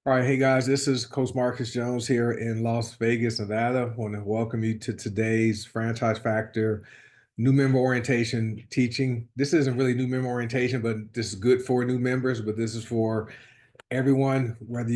All right, hey guys, this is Coach Marcus Jones here in Las Vegas, Nevada. I want to welcome you to today's Franchise Factor new member orientation teaching. This isn't really new member orientation, but this is good for new members, but this is for everyone, whether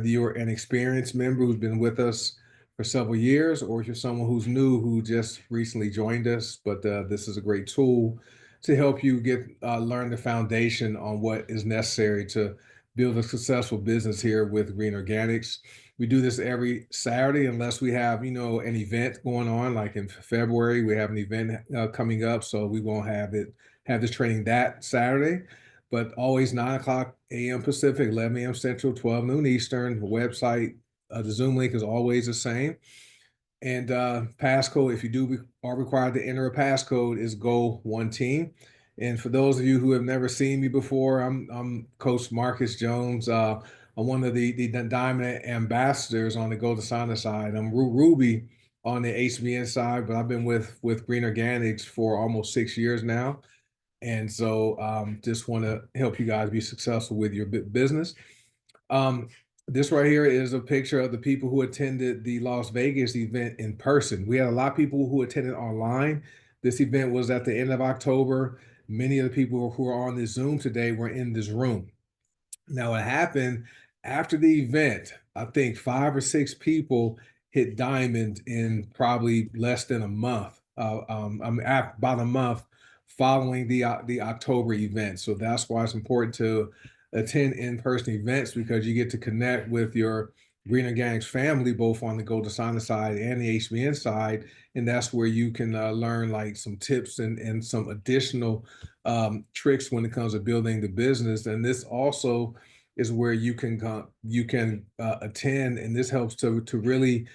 you're an experienced member who's been with us for several years, or if you're someone who's new who just recently joined us. But this is a great tool to help you get learn the foundation on what is necessary to build a successful business here with Green Organics. We do this every Saturday unless we have, an event going on. Like in February, we have an event coming up, so we won't have this training that Saturday, but always 9 o'clock a.m. Pacific, 11 a.m. Central, 12 noon Eastern. The website, the Zoom link is always the same. And passcode, if you are required to enter a passcode, is Go One Team. And for those of you who have never seen me before, I'm Coach Marcus Jones. I'm one of the Diamond ambassadors on the Go Dasana side. I'm Ruby on the HBN side, but I've been with Green Organics for almost 6 years now. And so just want to help you guys be successful with your business. Um, this right here is a picture of the people who attended the Las Vegas event in person. We had a lot of people who attended online. This event was at the end of October. Many of the people who are on this Zoom today were in this room. Now, what happened after the event, I think 5 or 6 people hit diamond in probably less than a month. About a month following the October event. So that's why it's important to attend in-person events, because you get to connect with your Green Organics family, both on the Gold Asana side and the HBN side. And that's where you can learn like some tips and some additional tricks when it comes to building the business. And this also is where you can attend, and this helps to really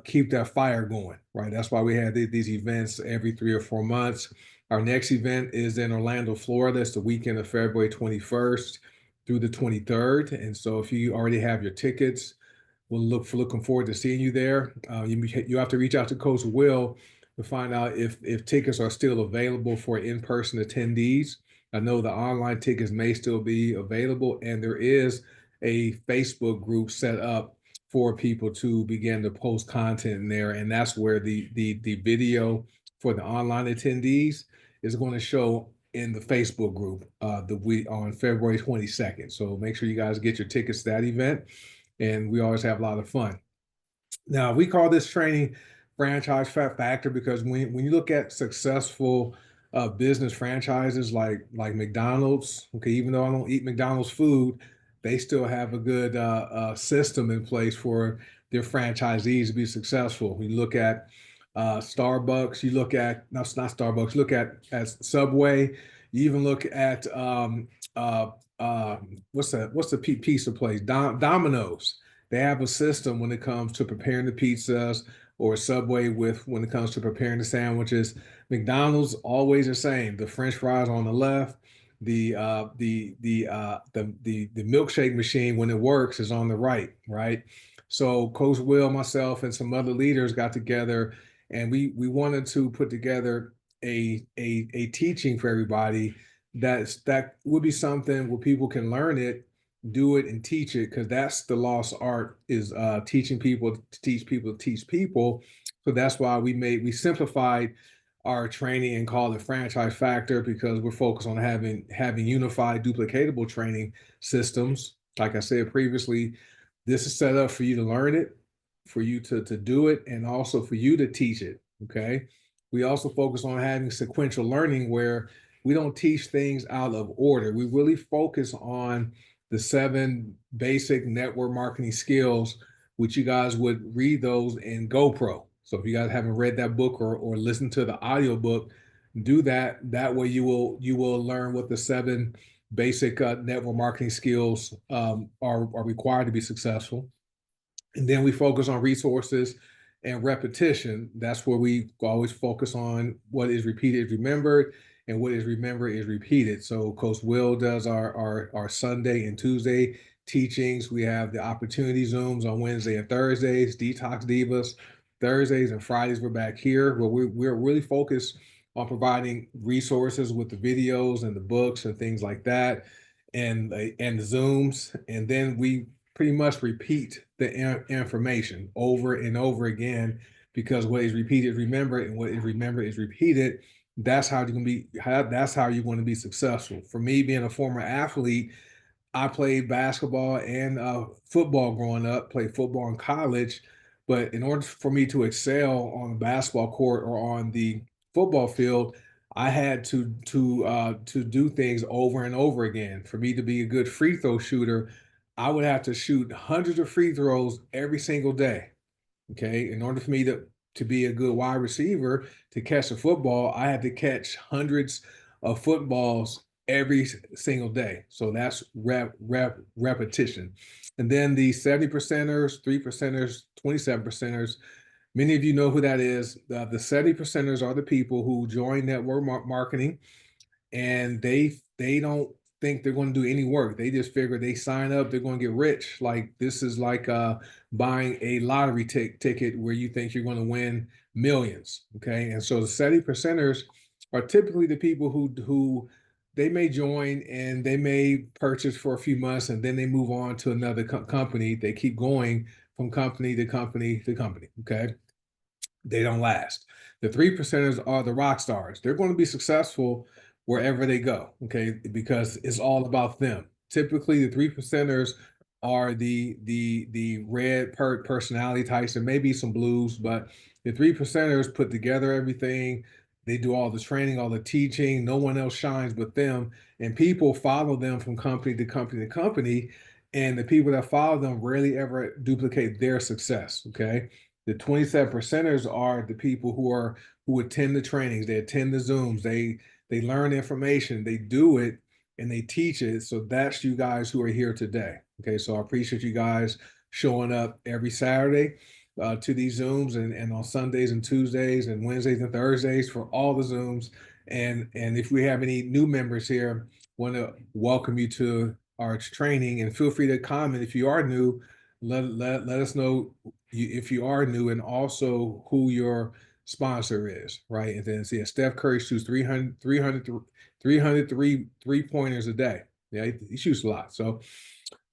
keep that fire going, right? That's why we have these events every 3 or 4 months. Our next event is in Orlando, Florida. It's the weekend of February 21st through the 23rd. And so if you already have your tickets, we'll looking forward to seeing you there. You have to reach out to Coach Will to find out if tickets are still available for in-person attendees. I know the online tickets may still be available, and there is a Facebook group set up for people to begin to post content in there, and that's where the video for the online attendees is going to show in the Facebook group the week on February 22nd. So make sure you guys get your tickets to that event, and we always have a lot of fun. Now, we call this training franchise factor because when you look at successful business franchises like McDonald's, okay, even though I don't eat McDonald's food, they still have a good system in place for their franchisees to be successful. We look at Starbucks, you look at, no, it's not Starbucks, look at Subway, you even look at uh, what's the pizza place? Domino's. They have a system when it comes to preparing the pizzas, or Subway with when it comes to preparing the sandwiches. McDonald's always the same. The French fries on the left, the milkshake machine when it works is on the right, right? So Coach Will, myself, and some other leaders got together, and we wanted to put together a teaching for everybody that would be something where people can learn it, do it, and teach it, because that's the lost art, is teaching people to teach people to teach people. So that's why we simplified our training and called it Franchise Factor, because we're focused on having unified duplicatable training systems. Like I said previously, this is set up for you to learn it, for you to do it, and also for you to teach it. Okay. We also focus on having sequential learning, where we don't teach things out of order. We really focus on the 7 basic network marketing skills, which you guys would read those in GoPro. So if you guys haven't read that book or listened to the audio book, do that. That way you will learn what the 7 basic network marketing skills are required to be successful. And then we focus on resources and repetition. That's where we always focus on what is repeated is remembered, and what is remembered is repeated. So Coach Will does our Sunday and Tuesday teachings. We have the opportunity Zooms on Wednesday and Thursdays, Detox Divas Thursdays, and Fridays we're back here, where we're really focused on providing resources with the videos and the books and things like that, and the Zooms. And then we pretty much repeat the information over and over again, because what is repeated is remembered, and what is remembered is repeated. That's how you're gonna be. That's how you're going to be successful. For me, being a former athlete, I played basketball and football growing up, played football in college. But in order for me to excel on the basketball court or on the football field, I had to do things over and over again. For me to be a good free throw shooter, I would have to shoot hundreds of free throws every single day. Okay. In order for me to be a good wide receiver, to catch a football, I had to catch hundreds of footballs every single day. So that's repetition. And then the 70 percenters, 3 percenters, 27 percenters. Many of you know who that is. The 70 percenters are the people who join network marketing, and they don't think they're going to do any work. They just figure they sign up, they're going to get rich. Like this is like buying a lottery ticket where you think you're going to win millions. Okay, and so the 70 percenters are typically the people who they may join and they may purchase for a few months and then they move on to another company. They keep going from company to company to company. Okay, they don't last. The 3 percenters are the rock stars. They're going to be successful wherever they go, okay? Because it's all about them. Typically, the 3 percenters are the red personality types. There may be some blues, but the 3 percenters put together everything. They do all the training, all the teaching. No one else shines but them, and people follow them from company to company to company. And the people that follow them rarely ever duplicate their success. Okay, the 27 percenters are the people who attend the trainings, they attend the Zooms, they learn information, they do it, and they teach it. So that's you guys who are here today. Okay, so I appreciate you guys showing up every Saturday to these Zooms, and on Sundays and Tuesdays and Wednesdays and Thursdays for all the Zooms. And if we have any new members here, want to welcome you to our training, and feel free to comment if you are new. Let us know if you are new, and also who your sponsor is, right? And then see, Steph Curry shoots 300 three-pointers a day. Yeah, he shoots a lot. So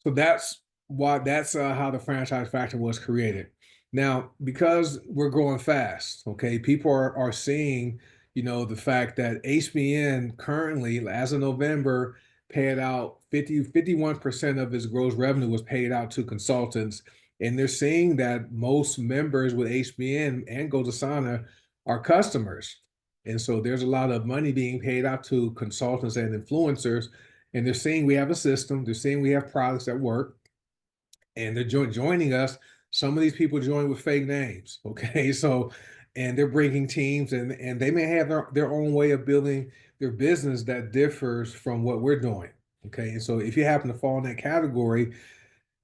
that's why, that's how the franchise factor was created. Now, because we're growing fast, okay, people are seeing, the fact that HBN currently, as of November, paid out 51% of its gross revenue was paid out to consultants. And they're seeing that most members with HBN and GoldAsana are customers. And so there's a lot of money being paid out to consultants and influencers. And they're seeing we have a system, they're seeing we have products that work, and they're joining us. Some of these people join with fake names. Okay. So, and they're bringing teams, and they may have their own way of building their business that differs from what we're doing. Okay. And so if you happen to fall in that category,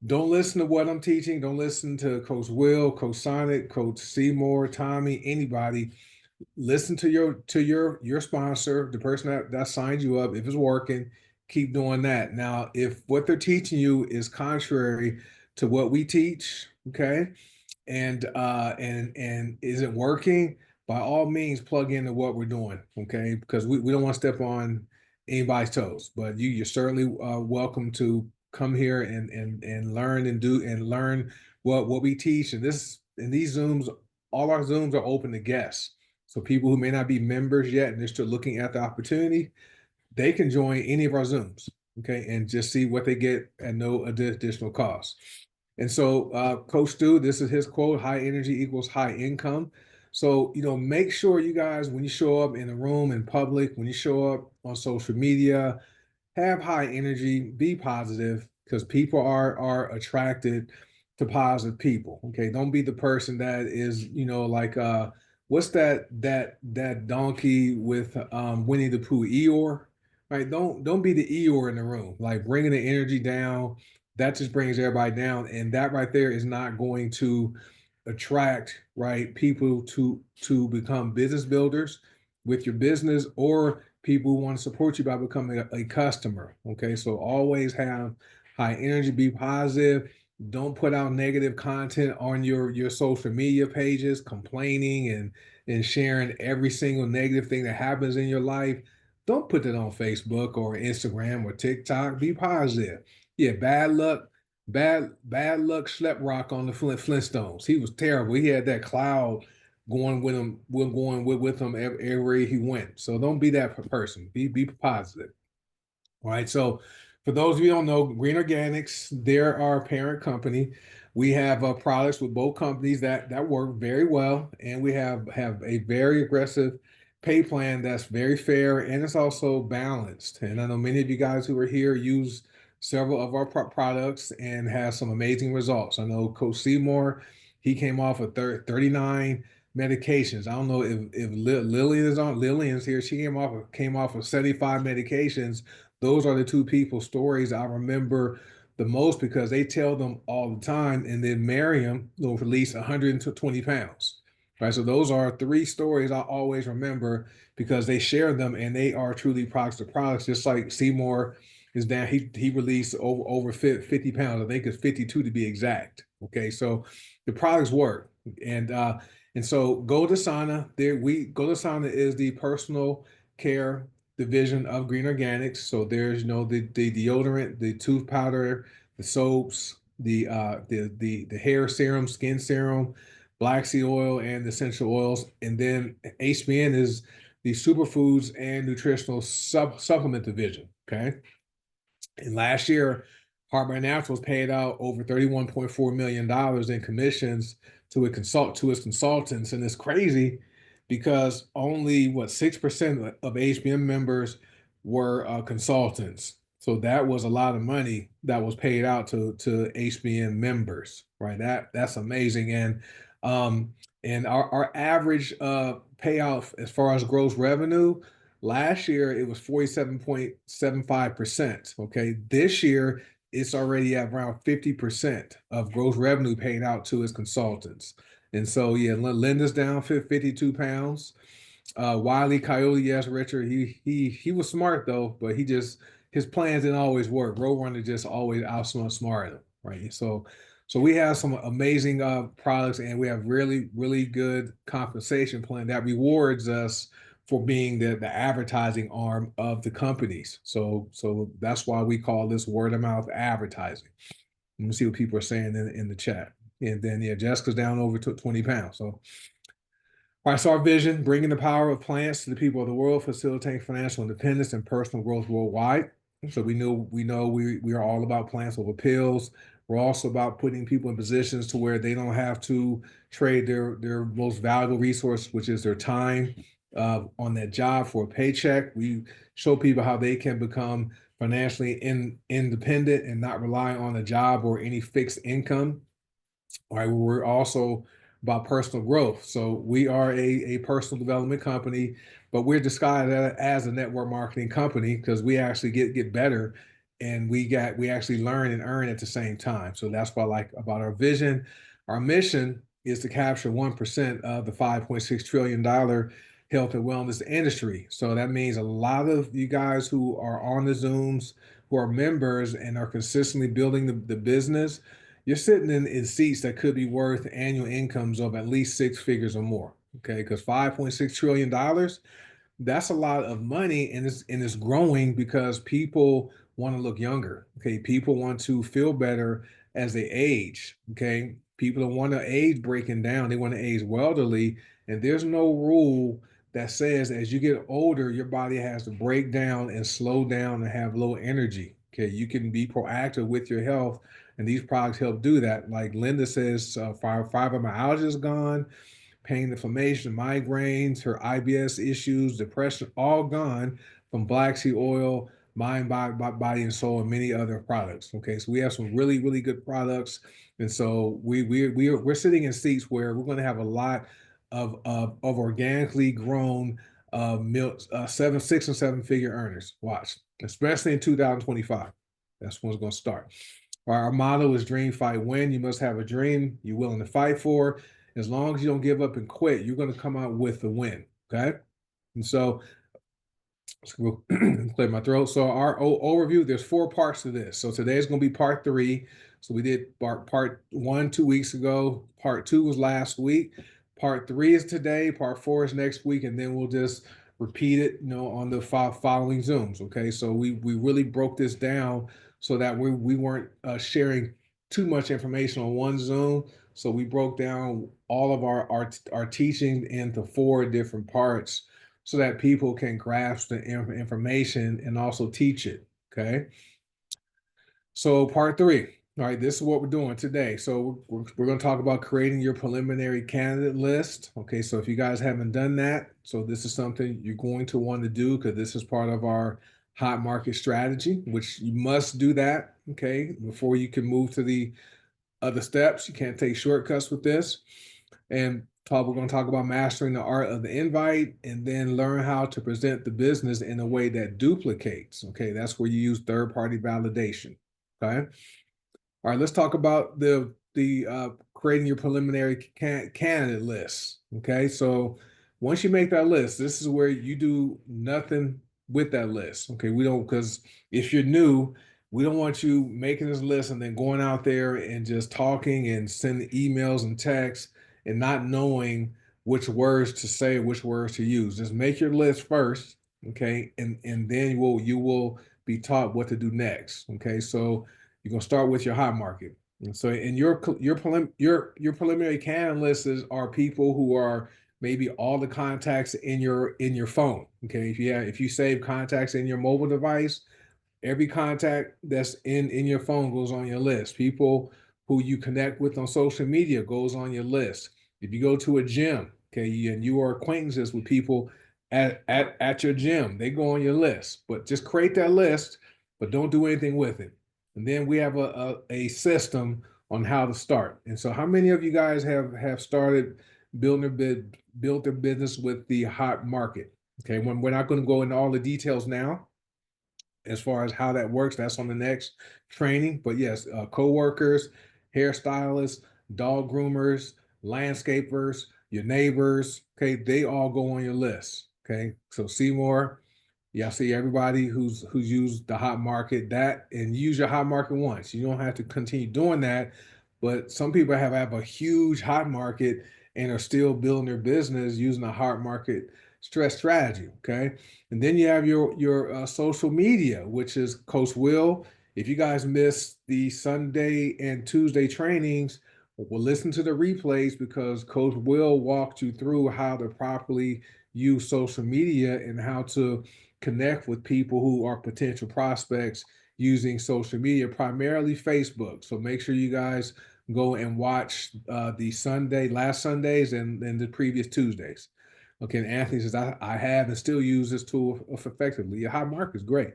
don't listen to what I'm teaching. Don't listen to Coach Will, Coach Sonic, Coach Seymour, Tommy, anybody. Listen to your sponsor, the person that signed you up. If it's working, keep doing that. Now, if what they're teaching you is contrary to what we teach, okay, and isn't working, by all means plug into what we're doing, okay, because we don't want to step on anybody's toes. But you're certainly welcome to come here and learn and learn what we teach. And these Zooms, all our Zooms are open to guests. So people who may not be members yet and they're still looking at the opportunity, they can join any of our Zooms, okay, and just see what they get at no additional cost. And so, Coach Stu, this is his quote: "High energy equals high income." So, make sure you guys, when you show up in a room in public, when you show up on social media, have high energy, be positive, because people are attracted to positive people. Okay, don't be the person that is, like what's that donkey with Winnie the Pooh, Eeyore, right? Don't be the Eeyore in the room, like bringing the energy down. That just brings everybody down, and that right there is not going to attract, right, people to become business builders with your business, or people who want to support you by becoming a customer. Okay, so always have high energy, be positive. Don't put out negative content on your social media pages, complaining and sharing every single negative thing that happens in your life. Don't put that on Facebook or Instagram or TikTok. Be positive. Yeah, bad luck. bad luck Schlepp Rock on the Flintstones. He was terrible. He had that cloud going with him, with him everywhere he went. So don't be that person. Be positive. All right. So for those of you who don't know, Green Organics, they're our parent company. We have products with both companies that work very well, and we have a very aggressive pay plan that's very fair and it's also balanced. And I know many of you guys who are here use several of our products and have some amazing results. I know Coach Seymour, he came off of 39 medications. I don't know if Lillian's here. She came off of 75 medications. Those are the two people stories I remember the most because they tell them all the time. And then Miriam will release 120 pounds. Right. So those are three stories I always remember because they share them and they are truly products to products. Just like Seymour is down, he released over 50 pounds. I think it's 52 to be exact. Okay. So the products work. And so Goldasana, Goldasana is the personal care division of Green Organics. So there's the deodorant, the tooth powder, the soaps, the hair serum, skin serum, black seed oil, and the essential oils. And then HBN is the superfoods and nutritional supplement division. Okay. And last year, Heartburn Naturals paid out over $31.4 million in commissions to its consultants. And it's crazy because only 6% of HBM members were consultants. So that was a lot of money that was paid out to HBM members, right? That's amazing. Um, and our average payout as far as gross revenue last year, it was 47.75%. Okay. This year, it's already at around 50% of gross revenue paid out to its consultants. And so, yeah, Linda's down 52 pounds. Wiley Coyote, yes, Richard. He was smart though, but his plans didn't always work. Roadrunner just always outsmarted him, right? So we have some amazing products, and we have really good compensation plan that rewards us for being the advertising arm of the companies. So that's why we call this word of mouth advertising. Let me see what people are saying in the chat. And then yeah, Jessica's down over 20 pounds. So all right, so our vision, bringing the power of plants to the people of the world, facilitating financial independence and personal growth worldwide. So we know we are all about plants over pills. We're also about putting people in positions to where they don't have to trade their most valuable resource, which is their time, on that job for a paycheck. We show people how they can become financially independent and not rely on a job or any fixed income. All right, we're also about personal growth. So we are a personal development company, but we're disguised as a network marketing company because we actually get better and we actually learn and earn at the same time. So that's what I like about our vision. Our mission is to capture 1% of the $5.6 trillion health and wellness industry. So that means a lot of you guys who are on the Zooms, who are members and are consistently building the business, you're sitting in seats that could be worth annual incomes of at least six figures or more. Okay, because $5.6 trillion, that's a lot of money, and it's growing because people want to look younger. Okay, people want to feel better as they age. Okay, people don't want to age breaking down; they want to age wealthily, and there's no rule that says as you get older, your body has to break down and slow down and have low energy. Okay, you can be proactive with your health, and these products help do that. Like Linda says, fibromyalgia is gone, pain, inflammation, migraines, her IBS issues, depression, all gone from black seed oil, mind, body, and soul, and many other products. Okay, so we have some really good products, and so we're sitting in seats where we're going to have a lot of organically grown milk, six and seven figure earners. Watch, especially in 2025. That's when it's going to start. Our motto is dream, fight, win. You must have a dream you're willing to fight for. As long as you don't give up and quit, you're going to come out with the win. Okay. And so we'll clear my throat. So our overview, there's four parts to this. So today's going to be part 3. So we did part 1 2 weeks ago. Part 2 was last week. Part 3 is today. Part 4 is next week. And then we'll just repeat it, on the following Zooms. Okay. So we really broke this down so that we weren't sharing too much information on one Zoom. So we broke down all of our teaching into 4 different parts so that people can grasp the information and also teach it. Okay. So part 3. All right, this is what we're doing today. So we're going to talk about creating your preliminary candidate list. Okay, so if you guys haven't done that, so this is something you're going to want to do because this is part of our hot market strategy, which you must do that. Okay, before you can move to the other steps. You can't take shortcuts with this. And we're going to talk about mastering the art of the invite and then learn how to present the business in a way that duplicates. Okay, that's where you use third-party validation. Okay. All right, let's talk about the creating your preliminary candidate list. Okay, so once you make that list, this is where you do nothing with that list. Okay, we don't, because if you're new, we don't want you making this list and then going out there and just talking and sending emails and texts and not knowing which words to say, which words to use. Just make your list first, okay, and then you will be taught what to do next. Okay, so you're gonna start with your hot market. And so in your preliminary candidate lists are people who are maybe all the contacts in your phone. Okay, if you save contacts in your mobile device, every contact that's in your phone goes on your list. People who you connect with on social media goes on your list. If you go to a gym, okay, and you are acquaintances with people at your gym, they go on your list. But just create that list, but don't do anything with it. And then we have a system on how to start. And so, how many of you guys have started built their business with the hot market? Okay, when we're not going to go into all the details now as far as how that works. That's on the next training. But yes, co-workers, hairstylists, dog groomers, landscapers, your neighbors, okay, they all go on your list. Okay, so Seymour, yeah, I see everybody who's used the hot market that and use your hot market once. You don't have to continue doing that. But some people have a huge hot market and are still building their business using a hot market stress strategy. Okay. And then you have your social media, which is Coach Will. If you guys missed the Sunday and Tuesday trainings, well, listen to the replays because Coach Will walked you through how to properly use social media and how to connect with people who are potential prospects using social media, primarily Facebook. So make sure you guys go and watch the last Sundays and the previous Tuesdays. Okay, and Anthony says, I have and still use this tool effectively. Your hot market is great.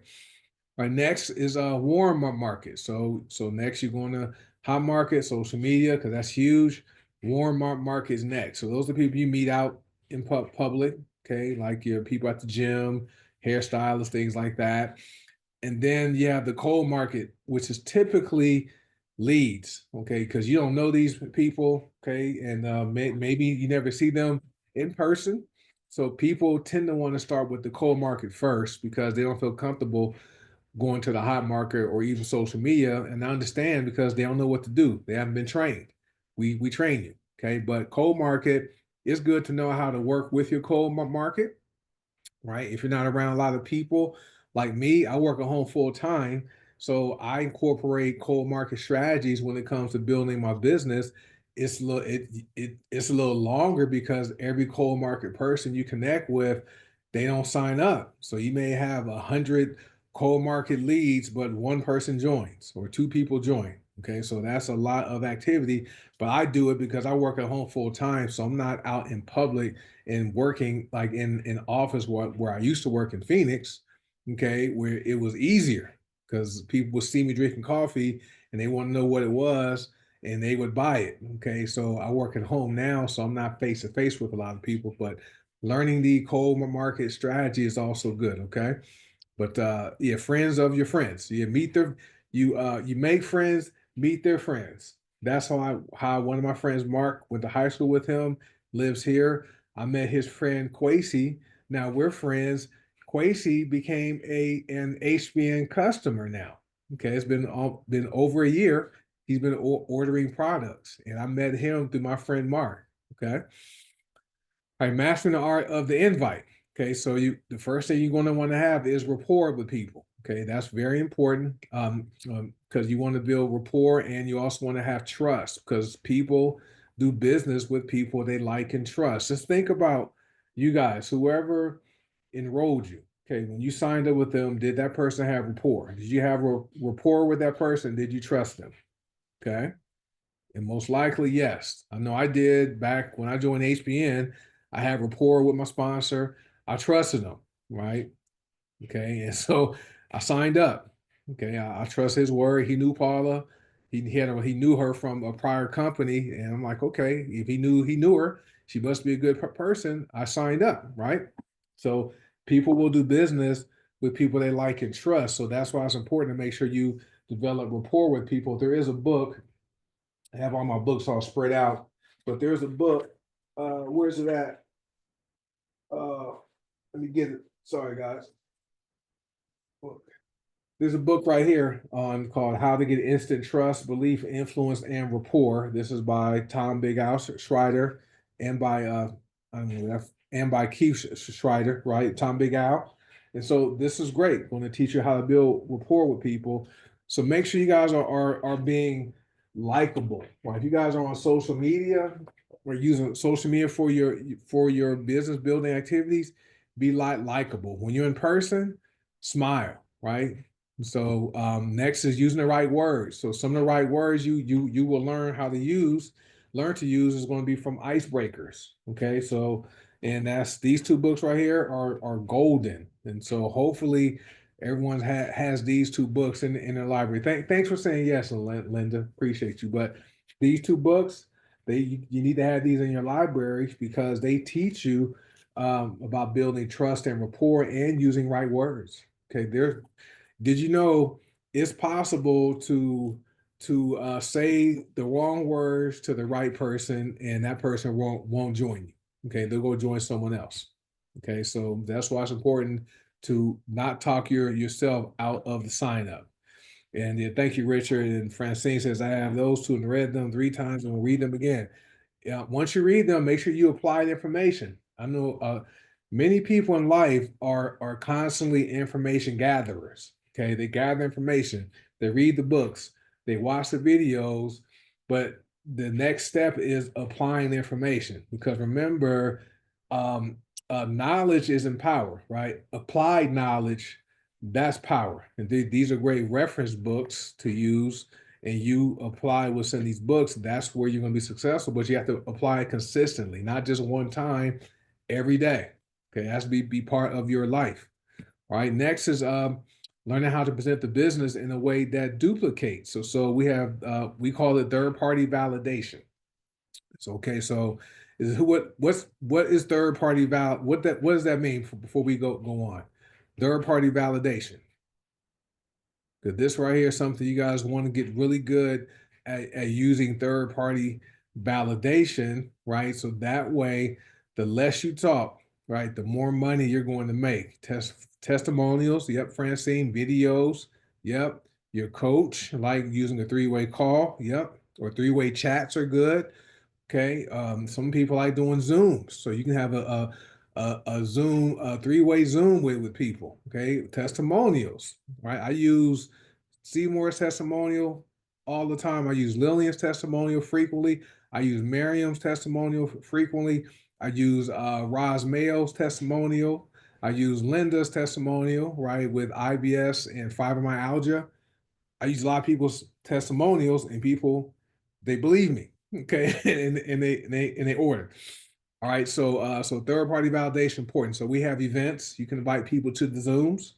All right, next is a warm market. So next you're going to hot market, social media, because that's huge. Warm market is next. So those are the people you meet out in public, okay, like your people at the gym, hairstylists, things like that. And then you have the cold market, which is typically leads, okay, because you don't know these people, okay, and maybe you never see them in person. So people tend to want to start with the cold market first because they don't feel comfortable going to the hot market or even social media. And I understand because they don't know what to do. They haven't been trained. We train you, okay. But cold market is good to know how to work with your cold market, right? If you're not around a lot of people like me, I work at home full time. So I incorporate cold market strategies when it comes to building my business. It's a little longer because every cold market person you connect with, they don't sign up. So you may have 100 cold market leads, but one person joins or 2 people join. Okay, so that's a lot of activity, but I do it because I work at home full time. So I'm not out in public and working like in an office where I used to work in Phoenix, okay, where it was easier because people would see me drinking coffee and they want to know what it was and they would buy it. Okay, so I work at home now, so I'm not face to face with a lot of people, but learning the cold market strategy is also good. Okay, but yeah, friends of your friends, you meet their you make friends, meet their friends. That's how one of my friends, Mark, went to high school with him, lives here. I met his friend Quasi. Now we're friends. Quasi became an HBN customer now. Okay, it's been over a year. He's been ordering products, and I met him through my friend Mark. Okay, all right, mastering the art of the invite. Okay, so the first thing you're going to want to have is rapport with people. Okay, that's very important. because you want to build rapport and you also want to have trust because people do business with people they like and trust. Just think about you guys, whoever enrolled you. Okay, when you signed up with them, did that person have rapport? Did you have a rapport with that person? Did you trust them? Okay. And most likely, yes. I know I did back when I joined HBN. I had rapport with my sponsor. I trusted him, right? Okay. And so I signed up. Okay. I trust his word. He knew Paula. He knew her from a prior company. And I'm like, okay, if he knew her, she must be a good person. I signed up, right? So people will do business with people they like and trust. So that's why it's important to make sure you develop rapport with people. There is a book. I have all my books all spread out, but there's a book. Where's it at? Uh, Let me get it. Sorry, guys. There's a book right here on called How to Get Instant Trust, Belief, Influence, and Rapport. This is by Tom Big Al Schreider and by I don't know and by Keith Schreider, right? Tom Big Al. And so this is great. Going to teach you how to build rapport with people. So make sure you guys are being likable. Right? If you guys are on social media or using social media for your business building activities, be likable. When you're in person, smile, right? So next is using the right words. So some of the right words you will learn to use is going to be from icebreakers. Okay, so and that's these two books right here are golden. And so hopefully everyone has these two books in their library. Thanks for saying yes, Linda. Appreciate you. But these two books, you need to have these in your library because they teach you about building trust and rapport and using right words. Okay, did you know it's possible to say the wrong words to the right person and that person won't join you? Okay, they'll go join someone else. Okay, so that's why it's important to not talk yourself out of the sign up. And yeah, thank you, Richard. And Francine says, I have those two and read them 3 times and will read them again. Yeah, once you read them, make sure you apply the information. I know many people in life are constantly information gatherers. Okay, they gather information, they read the books, they watch the videos, but the next step is applying the information. Because remember, um, knowledge isn't power, right? Applied knowledge, that's power. And these are great reference books to use and you apply what's in these books, that's where you're going to be successful. But you have to apply it consistently, not just one time, every day. Okay, it has to be part of your life. All right. Next is learning how to present the business in a way that duplicates. So we have we call it third party validation. So okay, so is what is third party what does that mean before we go on? Third party validation. Because this right here is something you guys want to get really good at using third party validation, right? So that way, the less you talk, right, the more money you're going to make. Testimonials, yep, Francine, videos, yep. Your coach, like using a 3-way call, yep, or 3-way chats are good. Okay. Some people like doing Zooms, so you can have a Zoom, a 3-way Zoom with people. Okay, testimonials, right? I use Seymour's testimonial all the time. I use Lillian's testimonial frequently. I use Miriam's testimonial frequently. I use Roz Mayo's testimonial. I use Linda's testimonial, right, with IBS and fibromyalgia. I use a lot of people's testimonials, and people they believe me. Okay, and they order. All right, so third party validation important. So we have events. You can invite people to the Zooms.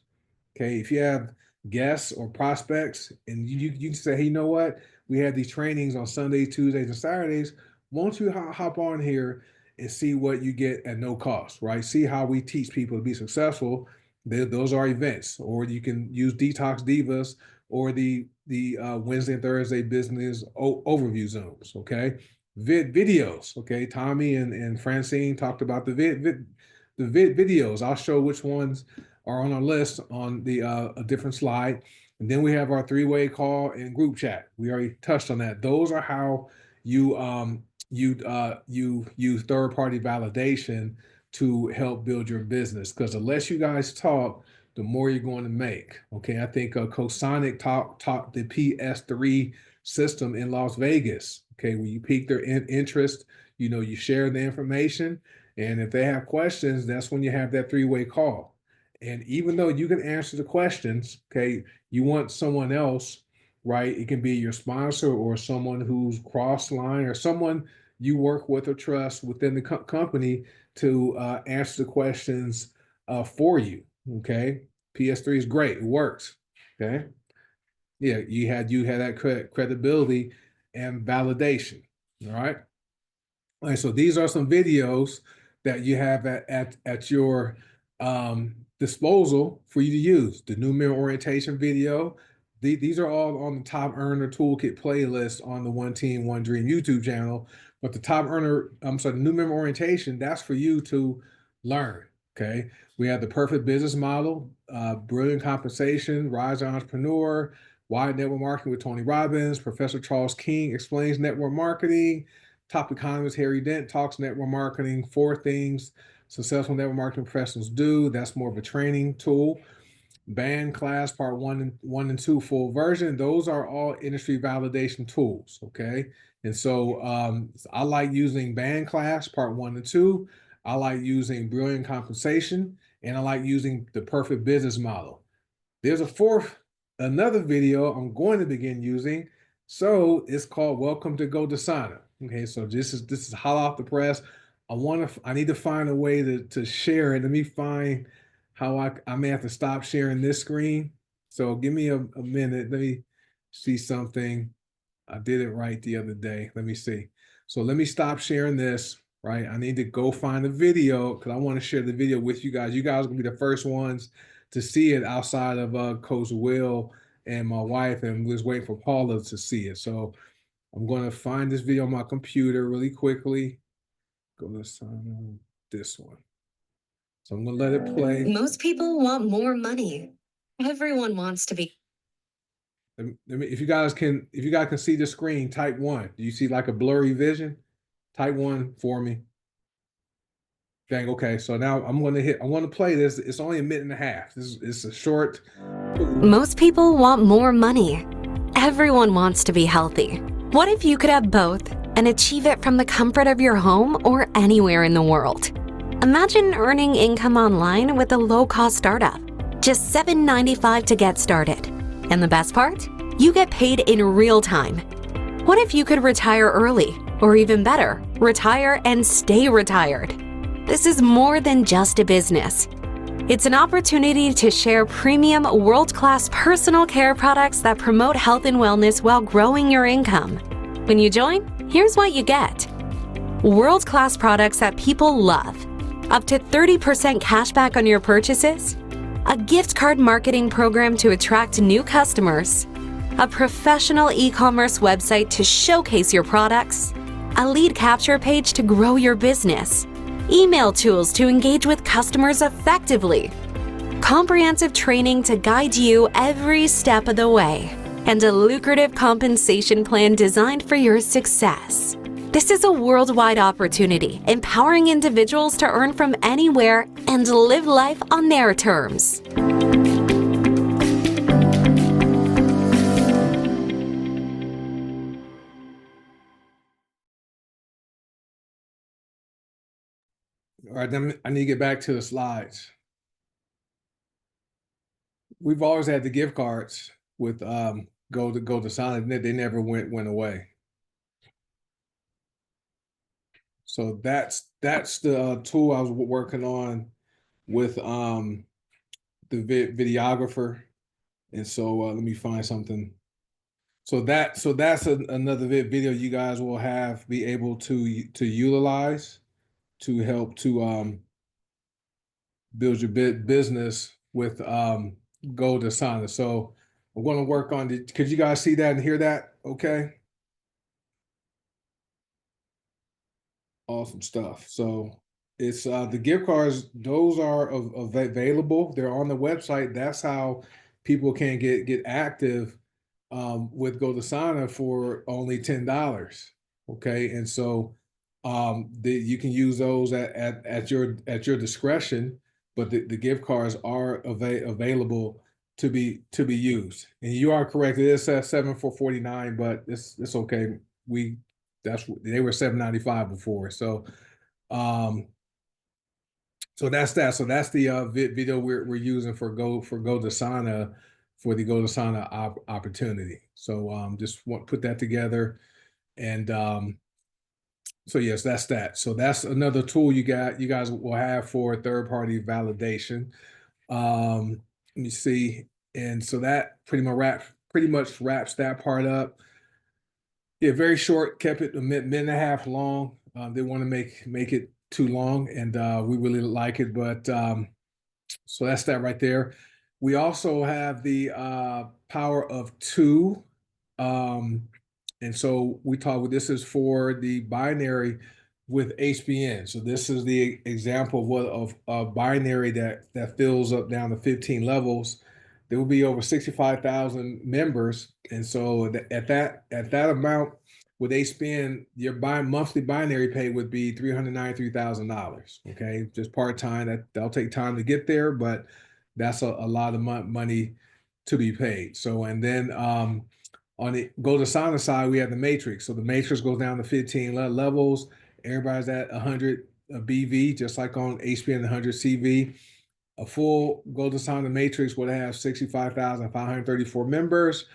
Okay, if you have guests or prospects, and you can say, hey, you know what? We have these trainings on Sundays, Tuesdays, and Saturdays. Won't you hop on here and see what you get at no cost, right? See how we teach people to be successful. Those are events, or you can use Detox Divas or the Wednesday and Thursday business overview zones. Okay, videos. Okay, Tommy and Francine talked about the videos. I'll show which ones are on our list on the a different slide. And then we have our 3-way call and group chat. We already touched on that. Those are how you use third party validation to help build your business. Because unless you guys talk, the more you're going to make. Okay, I think Cosonic taught the PS3 system in Las Vegas. Okay, when you pique their interest, you share the information, and if they have questions, that's when you have that three-way call. And even though you can answer the questions, okay, you want someone else, right? It can be your sponsor or someone who's cross line or someone you work with or trust within the company to answer the questions for you. Okay, PS3 is great; it works. Okay, yeah, you had that credibility and validation. All right. All right, so these are some videos that you have at your disposal for you to use. The new member orientation video. These are all on the Top Earner Toolkit playlist on the One Team, One Dream YouTube channel. But the Top Earner, I'm sorry, the new member orientation, that's for you to learn. Okay. We have the perfect business model, brilliant compensation, rise entrepreneur, wide network marketing with Tony Robbins, Professor Charles King explains network marketing. Top economist Harry Dent talks network marketing, 4 things successful network marketing professionals do. That's more of a training tool. Band class part one and two full version. Those are all industry validation tools. Okay. And so I like using band class part 1 and 2. I like using brilliant compensation, and I like using the perfect business model. There's another video I'm going to begin using. So it's called Welcome to GoDasana. Okay, so this is hot off the press. I need to find a way to share it. Let me find how I may have to stop sharing this screen. So give me a minute. Let me see something. I did it right the other day. Let me see. So let me stop sharing this, right? I need to go find the video because I want to share the video with you guys. You guys are gonna be the first ones to see it outside of Coach Will and my wife, and we're just waiting for Paula to see it. So I'm going to find this video on my computer really quickly. Go to this one. So I'm going to let it play. Most people want more money. Everyone wants to be. If you guys can see the screen, type 1. Do you see like a blurry vision? Type 1 for me. Dang, okay. So now I'm going to play this. It's only a minute and a half. It's a short. Most people want more money. Everyone wants to be healthy. What if you could have both and achieve it from the comfort of your home or anywhere in the world? Imagine earning income online with a low-cost startup. Just $7.95 to get started. And the best part? You get paid in real time. What if you could retire early? Or even better, retire and stay retired? This is more than just a business. It's an opportunity to share premium, world-class personal care products that promote health and wellness while growing your income. When you join, here's what you get. World-class products that people love. Up to 30% cash back on your purchases. A gift card marketing program to attract new customers. A professional e-commerce website to showcase your products. A lead capture page to grow your business. Email tools to engage with customers effectively. Comprehensive training to guide you every step of the way. And a lucrative compensation plan designed for your success. This is a worldwide opportunity, empowering individuals to earn from anywhere and live life on their terms. All right, then I need to get back to the slides. We've always had the gift cards with GoDasana. They never went away. So that's the tool I was working on with the videographer. And so let me find something. So that's another video you guys will be able to utilize to help to build your business with GoDasana. So I'm going to work on it. Could you guys see that and hear that? Okay. Awesome stuff. So it's the gift cards, those are available. They're on the website. That's how people can get active with GoDasana for only $10. Okay. And so you can use those at your discretion but the gift cards are available to be used. And you are correct. It is 7 for $49, but it's okay. They were $7.95 before. Um, so that's that. So that's the video we're using for GoDasana for the GoDasana opportunity. So just want put that together, and so yes, that's that. So that's another tool you guys will have for third party validation. Let me see, and so that pretty much wraps that part up. Yeah, very short. Kept it a minute and a half long. Didn't want to make it too long, and we really like it. But so that's that right there. We also have the power of two. Um, and so we talk. This is for the binary with HBN. So this is the example of what of a binary that fills up down to 15 levels. There will be over 65,000 members, and so at that amount with HBN, your monthly binary pay would be $393,000. Okay, just part time. That'll take time to get there, but that's a lot of money to be paid. So, and then on the GoDasana side, we have the matrix. So the matrix goes down to 15 levels. Everybody's at 100 BV, just like on HBN 100 CV. A full GoDasana matrix would have 65,534 members,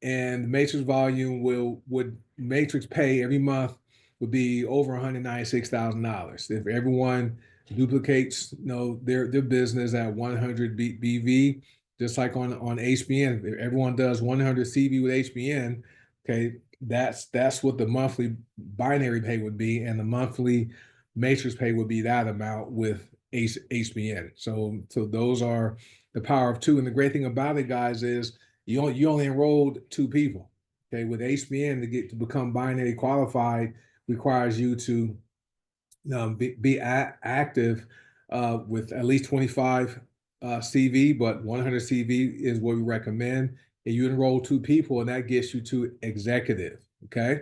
and the matrix volume would matrix pay every month would be over $196,000 if everyone duplicates their business at 100 BV, just like on HBN. If everyone does 100 CV with HBN, okay, that's what the monthly binary pay would be, and the monthly matrix pay would be that amount with HBN. So those are the power of two. And the great thing about it, guys, is you only enrolled two people. Okay, with HBN to become binary qualified requires you to be active with at least 25 CV, but 100 CV is what we recommend. And you enroll two people, and that gets you to executive. Okay.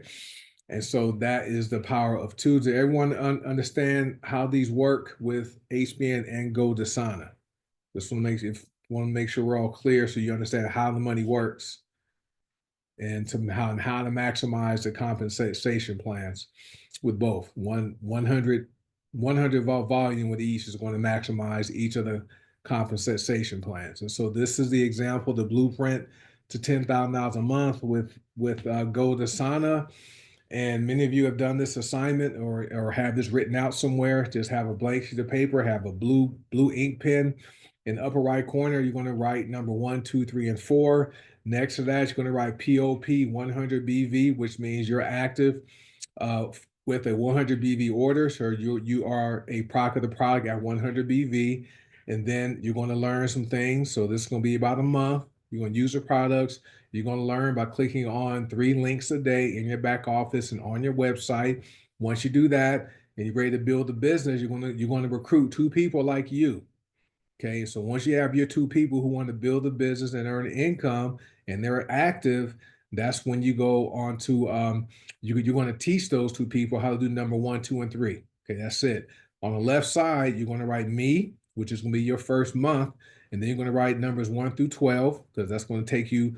And so that is the power of two. Does everyone understand how these work with HBN and GoDasana? Just want to make sure we're all clear, so you understand how the money works and how to maximize the compensation plans with both. 100 volume with each is going to maximize each of the compensation plans. And so this is the example, the blueprint to $10,000 a month with GoDasana. And many of you have done this assignment or have this written out somewhere. Just have a blank sheet of paper, have a blue ink pen. In the upper right corner, you're going to write number 1, 2, 3, and 4. Next to that, you're going to write POP 100 BV, which means you're active with a 100 BV order. So you are a product of the product at 100 BV. And then you're going to learn some things. So this is going to be about a month. You're going to use the products. You're going to learn by clicking on 3 links a day in your back office and on your website. Once you do that and you're ready to build a business, you're going to recruit 2 people like you. Okay, so once you have your 2 people who want to build a business and earn income and they're active, that's when you go on to you're going to teach those 2 people how to do number 1, 2, and 3. Okay, that's it. On the left side, you're going to write me, which is going to be your first month, and then you're going to write numbers 1 through 12 because that's going to take you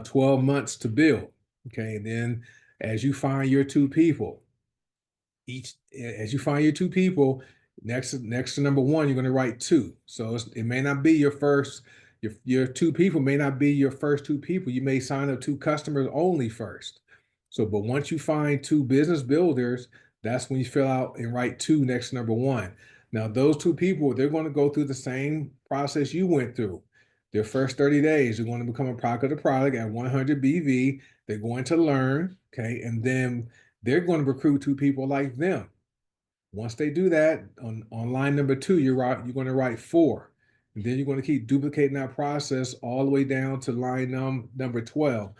12 months to build. Okay, and then as you find your 2 people, next to number 1, you're going to write 2. So it may not be your first, your 2 people may not be your first 2 people. You may sign up 2 customers only first. So, but once you find 2 business builders, that's when you fill out and write 2 next to number 1. Now, those 2 people, they're going to go through the same process you went through. Their first 30 days, they're going to become a product of the product at 100 BV. They're going to learn, okay, and then they're going to recruit 2 people like them. Once they do that, on line number 2, you're going to write 4. And then you're going to keep duplicating that process all the way down to line number 12.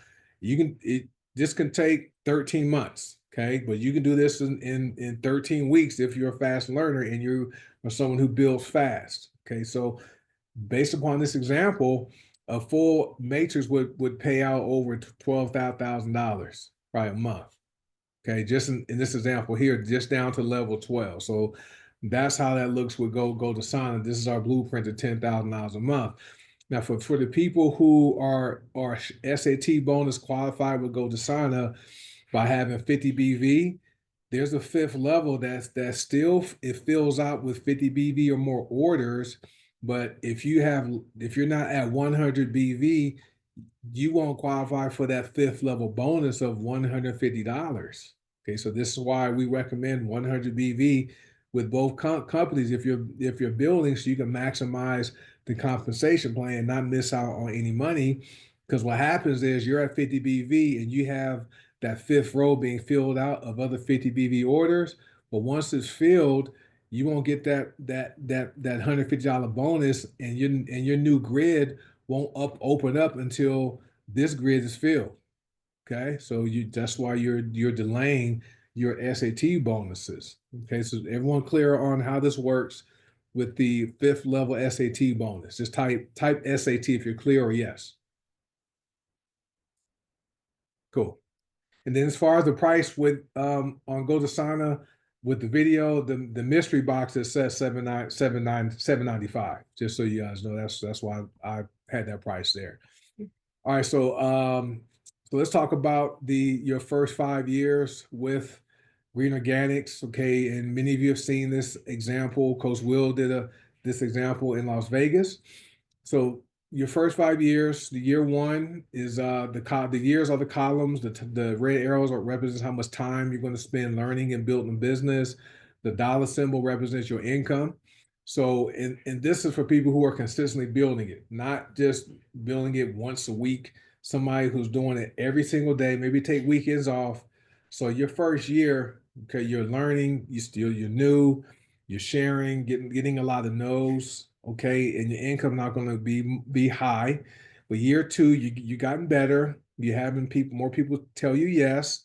This can take 13 months, okay? But you can do this in 13 weeks if you're a fast learner and you are someone who builds fast, okay? So based upon this example, a full matrix would pay out over $12,000 probably a month. Okay, just in this example here, just down to level 12. So That's how that looks with Go to Sana. This is our blueprint of $10,000 a month. Now, for the people who are SAT bonus qualified with Go to Sana by having 50 BV, there's a fifth level that's still, it fills out with 50 BV or more orders. But if you're not at 100 BV, you won't qualify for that fifth level bonus of $150. Okay, so this is why we recommend 100 BV with both companies if you're building, so you can maximize the compensation plan, not miss out on any money. Because what happens is you're at 50 BV and you have that fifth row being filled out of other 50 BV orders. But once it's filled, you won't get that $150 bonus, and your new grid won't open up until this grid is filled. Okay, so that's why you're delaying your SAT bonuses. Okay, so everyone clear on how this works with the fifth level SAT bonus. Just type SAT if you're clear, or yes. Cool. And then as far as the price with on GoToSana with the video, the mystery box that says 795. Just so you guys know, that's why I had that price there. All right, so let's talk about your first 5 years with Green Organics. Okay, and many of you have seen this example. Coach Will did this example in Las Vegas. So your first 5 years, the year one is the years are the columns. The red arrows represents how much time you're going to spend learning and building a business. The dollar symbol represents your income. So, and this is for people who are consistently building it, not just building it once a week. Somebody who's doing it every single day, maybe take weekends off. So your first year, okay, you're learning, you're new, you're sharing, getting a lot of no's, okay, and your income not going to be high. But year two, you gotten better. You're having more people tell you yes.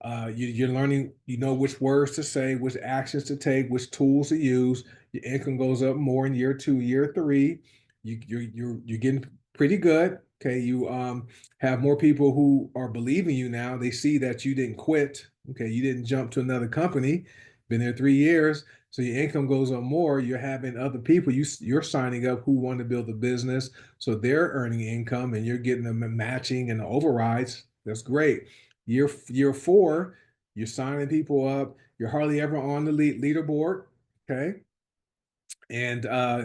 You're learning, you know, which words to say, which actions to take, which tools to use. Your income goes up more in year two, year three. You're getting pretty good. Okay, you have more people who are believing you now. They see that you didn't quit. Okay, you didn't jump to another company. Been there 3 years, so your income goes up more. You're having other people you're signing up who want to build a business, so they're earning income, and you're getting them matching and the overrides. That's great. Year four, you're signing people up. You're hardly ever on the leaderboard. Okay, and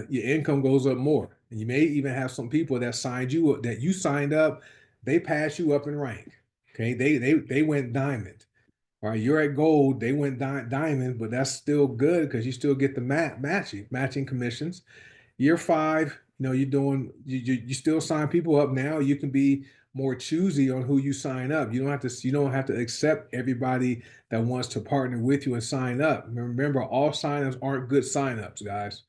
your income goes up more. And you may even have some people that you signed up, they pass you up in rank. Okay, they went diamond. All right, you're at gold, they went diamond, but that's still good because you still get the matching commissions. Year five, you still sign people up now. You can be more choosy on who you sign up. You don't have to accept everybody that wants to partner with you and sign up. Remember, all signups aren't good signups, guys.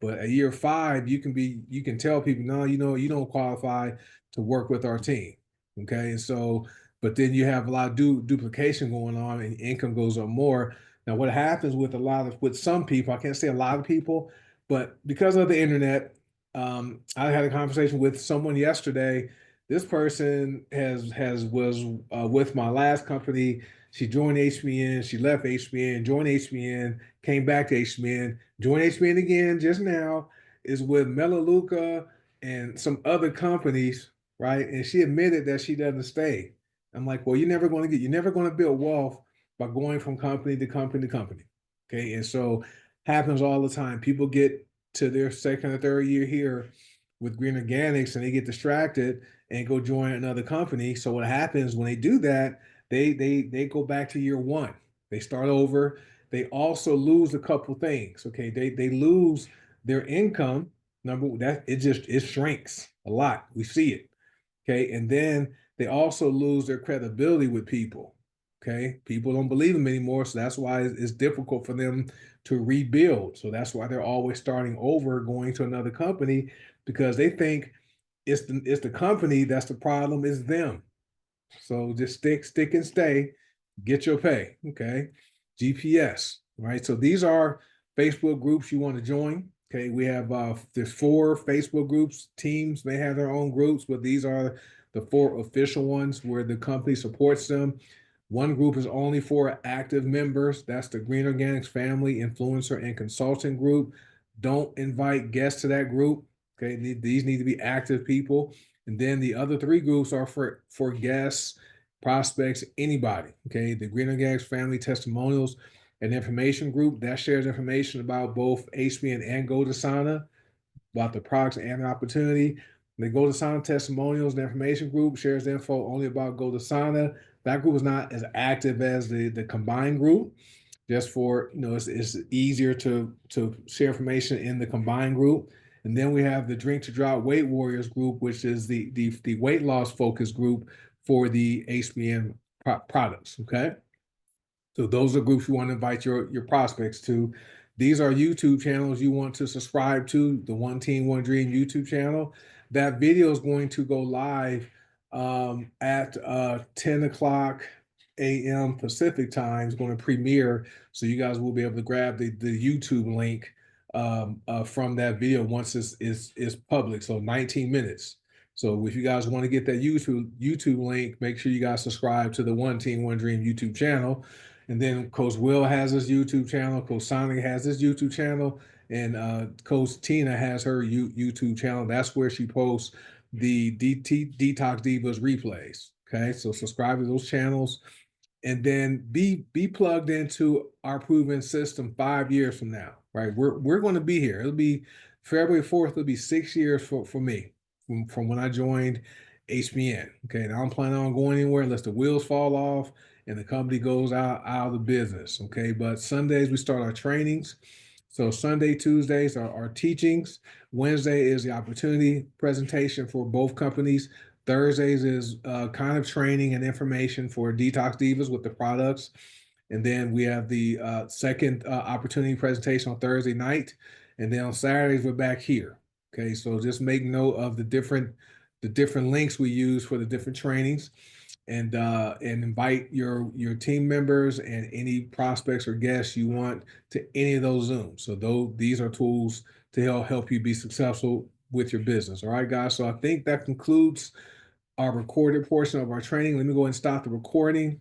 But at year five, you can tell people, no, you don't qualify to work with our team. Okay, and so, but then you have a lot of duplication going on, and income goes up more. Now, what happens with some people, I can't say a lot of people, but because of the internet, I had a conversation with someone yesterday. This person was with my last company. She joined HBN. She left HBN, joined HBN, came back to HBN, joined HBN again just now. Is with Melaleuca and some other companies, right? And she admitted that she doesn't stay. I'm like, well, you're never going to build wealth by going from company to company to company. Okay, and so happens all the time. People get to their second or third year here with Green Organics and they get distracted and go join another company. So what happens when they do that, they go back to year one. They start over. They also lose a couple things. Okay, they lose their income. It shrinks a lot. We see it. Okay, and then they also lose their credibility with people. Okay, people don't believe them anymore, so that's why it's difficult for them to rebuild. So that's why they're always starting over, going to another company, because they think it's the company that's the problem, is them. So just stick and stay, get your pay. Okay, GPS, right? So these are Facebook groups you want to join. Okay, we have there's 4 Facebook groups. Teams may have their own groups, but these are the 4 official ones where the company supports them. One group is only for active members. That's the Green Organics Family Influencer and Consultant group. Don't invite guests to that group. Okay, these need to be active people. And then the other three groups are for guests, prospects, anybody. Okay, the Green Organics Family Testimonials and Information group that shares information about both HBN and GoDasana, about the products and the opportunity. The GoDasana Testimonials and Information group shares the info only about GoDasana. That group is not as active as the combined group. Just for, it's easier to share information in the combined group. And then we have the Drink to Drop Weight Warriors group, which is the weight loss focus group for the HBN products. Okay. So those are groups you want to invite your prospects to. These are YouTube channels you want to subscribe to, the One Team, One Dream YouTube channel. That video is going to go live at 10 o'clock a.m. Pacific time. Is going to premiere, so you guys will be able to grab the YouTube link from that video once it's public. So 19 minutes. So if you guys want to get that YouTube link, make sure you guys subscribe to the One Team, One Dream YouTube channel. And then Coach Will has his YouTube channel. Coach Sonic has his YouTube channel. And Coach Tina has her YouTube channel. That's where she posts the Detox Divas replays. Okay, so subscribe to those channels. And then be plugged into our proven system 5 years from now, right? We're going to be here. It'll be February 4th. It'll be 6 years for me from when I joined HBN. Okay, now I'm planning on going anywhere unless the wheels fall off and the company goes out of the business. Okay, but Sundays we start our trainings. So Sunday, Tuesdays are our teachings. Wednesday is the opportunity presentation for both companies. Thursdays is kind of training and information for Detox Divas with the products. And then we have the second opportunity presentation on Thursday night. And then on Saturdays, we're back here. Okay, so just make note of the different links we use for the different trainings, and invite your team members and any prospects or guests you want to any of those Zooms. So these are tools to help you be successful with your business. All right, guys. So I think that concludes our recorded portion of our training. Let me go ahead and stop the recording.